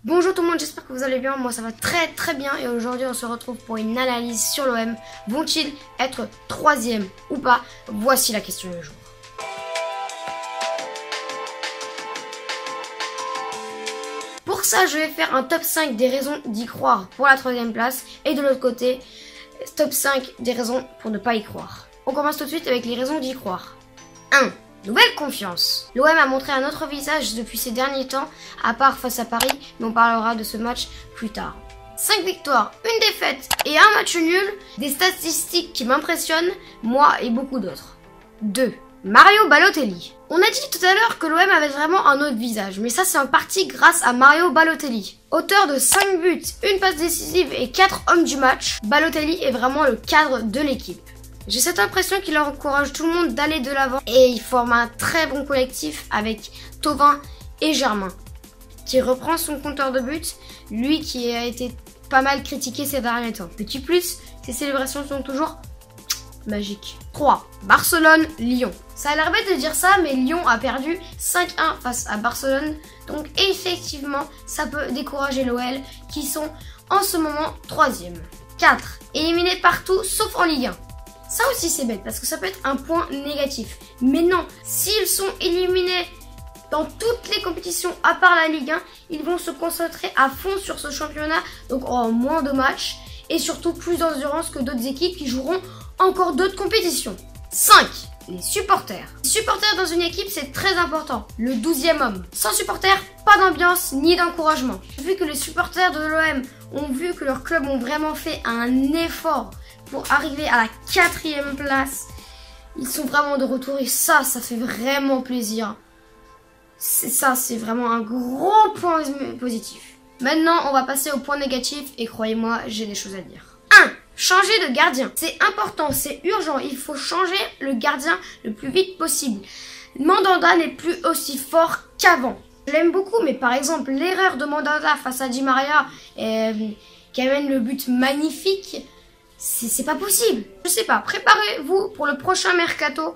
Bonjour tout le monde, j'espère que vous allez bien, moi ça va très bien et aujourd'hui on se retrouve pour une analyse sur l'OM. Vont-ils être troisième ou pas? Voici la question du jour. Pour ça je vais faire un top 5 des raisons d'y croire pour la troisième place et de l'autre côté, top 5 des raisons pour ne pas y croire. On commence tout de suite avec les raisons d'y croire. 1. Nouvelle confiance. L'OM a montré un autre visage depuis ces derniers temps, à part face à Paris, mais on parlera de ce match plus tard. 5 victoires, une défaite et un match nul, des statistiques qui m'impressionnent, moi et beaucoup d'autres. 2. Mario Balotelli. On a dit tout à l'heure que l'OM avait vraiment un autre visage, mais ça c'est en partie grâce à Mario Balotelli. Auteur de 5 buts, une passe décisive et 4 hommes du match, Balotelli est vraiment le cadre de l'équipe. J'ai cette impression qu'il encourage tout le monde d'aller de l'avant et il forme un très bon collectif avec Thauvin et Germain, qui reprend son compteur de buts, lui qui a été pas mal critiqué ces derniers temps. Petit plus, ses célébrations sont toujours magiques. 3. Barcelone-Lyon. Ça a l'air bête de dire ça, mais Lyon a perdu 5-1 face à Barcelone, donc effectivement, ça peut décourager l'OL qui sont en ce moment 3e. 4. Éliminés partout sauf en Ligue 1. Ça aussi c'est bête parce que ça peut être un point négatif. Mais non, s'ils sont éliminés dans toutes les compétitions à part la Ligue 1, ils vont se concentrer à fond sur ce championnat, donc en moins de matchs et surtout plus d'endurance que d'autres équipes qui joueront encore d'autres compétitions. 5. Les supporters. Les supporters dans une équipe c'est très important, le 12e homme. Sans supporters, pas d'ambiance ni d'encouragement. Vu que les supporters de l'OM ont vu que leurs clubs ont vraiment fait un effort pour arriver à la 4e place, ils sont vraiment de retour et ça fait vraiment plaisir. C'est vraiment un gros point positif. Maintenant, on va passer au point négatif et croyez-moi, j'ai des choses à dire. 1. Changer de gardien. C'est important, c'est urgent, il faut changer le gardien le plus vite possible. Mandanda n'est plus aussi fort qu'avant. Je l'aime beaucoup, mais par exemple, l'erreur de Mandanda face à Di Maria qui amène le but magnifique, c'est pas possible. Je sais pas, préparez-vous pour le prochain mercato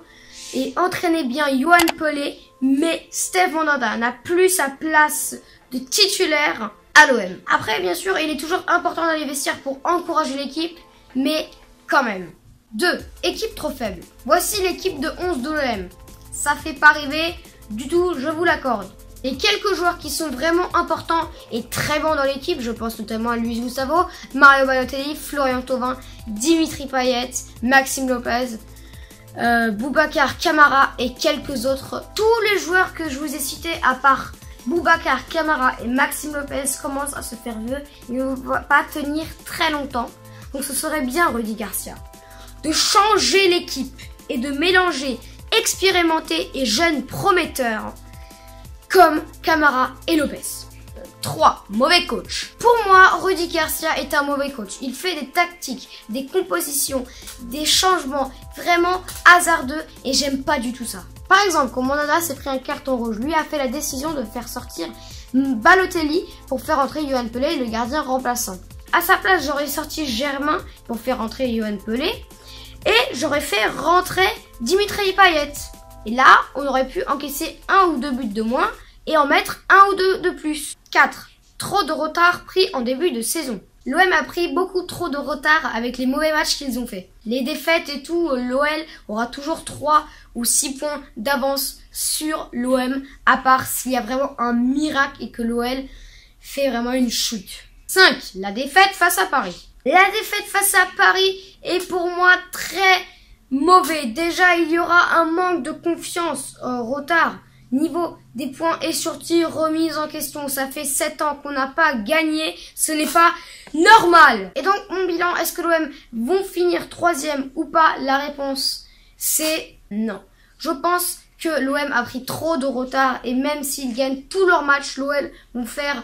et entraînez bien Yohan Pelé, mais Steve Mandanda n'a plus sa place de titulaire à l'OM. Après, bien sûr, il est toujours important dans les vestiaires pour encourager l'équipe, mais quand même. 2. Équipe trop faible. Voici l'équipe de 11 de l'OM. Ça fait pas rêver du tout, je vous l'accorde. Et quelques joueurs qui sont vraiment importants et très bons dans l'équipe, je pense notamment à Luis Gustavo, Mario Balotelli, Florian Thauvin, Dimitri Payet, Maxime Lopez, Boubacar Kamara et quelques autres. Tous les joueurs que je vous ai cités, à part Boubacar Kamara et Maxime Lopez, commencent à se faire vieux. Ils ne vont pas tenir très longtemps. Donc ce serait bien, Rudy Garcia, de changer l'équipe et de mélanger expérimentés et jeunes prometteurs comme Kamara et Lopez. 3. Mauvais coach. Pour moi, Rudy Garcia est un mauvais coach. Il fait des tactiques, des compositions, des changements vraiment hasardeux et j'aime pas du tout ça. Par exemple, quand Mandanda s'est pris un carton rouge, lui a fait la décision de faire sortir Balotelli pour faire entrer Yohan Pelé, le gardien remplaçant. À sa place, j'aurais sorti Germain pour faire entrer Yohan Pelé et j'aurais fait rentrer Dimitri Payet. Et là, on aurait pu encaisser 1 ou 2 buts de moins et en mettre 1 ou 2 de plus. 4. Trop de retard pris en début de saison. L'OM a pris beaucoup trop de retard avec les mauvais matchs qu'ils ont fait. Les défaites et tout, l'OL aura toujours 3 ou 6 points d'avance sur l'OM, à part s'il y a vraiment un miracle et que l'OL fait vraiment une chute. 5. La défaite face à Paris. La défaite face à Paris est pour moi très mauvais. Déjà, il y aura un manque de confiance, retard, niveau des points et surtout remise en question. Ça fait 7 ans qu'on n'a pas gagné. Ce n'est pas normal. Et donc, mon bilan, est-ce que l'OM vont finir 3e ou pas? La réponse, c'est non. Je pense que l'OM a pris trop de retard et même s'ils gagnent tous leurs matchs, l'OL vont faire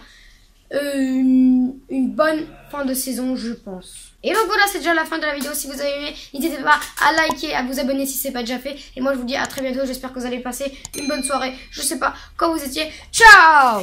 une bonne fin de saison, je pense. Et donc voilà, c'est déjà la fin de la vidéo. Si vous avez aimé, n'hésitez pas à liker, à vous abonner si c'est pas déjà fait. Et moi je vous dis à très bientôt, j'espère que vous allez passer une bonne soirée. Je sais pas quand vous étiez. Ciao!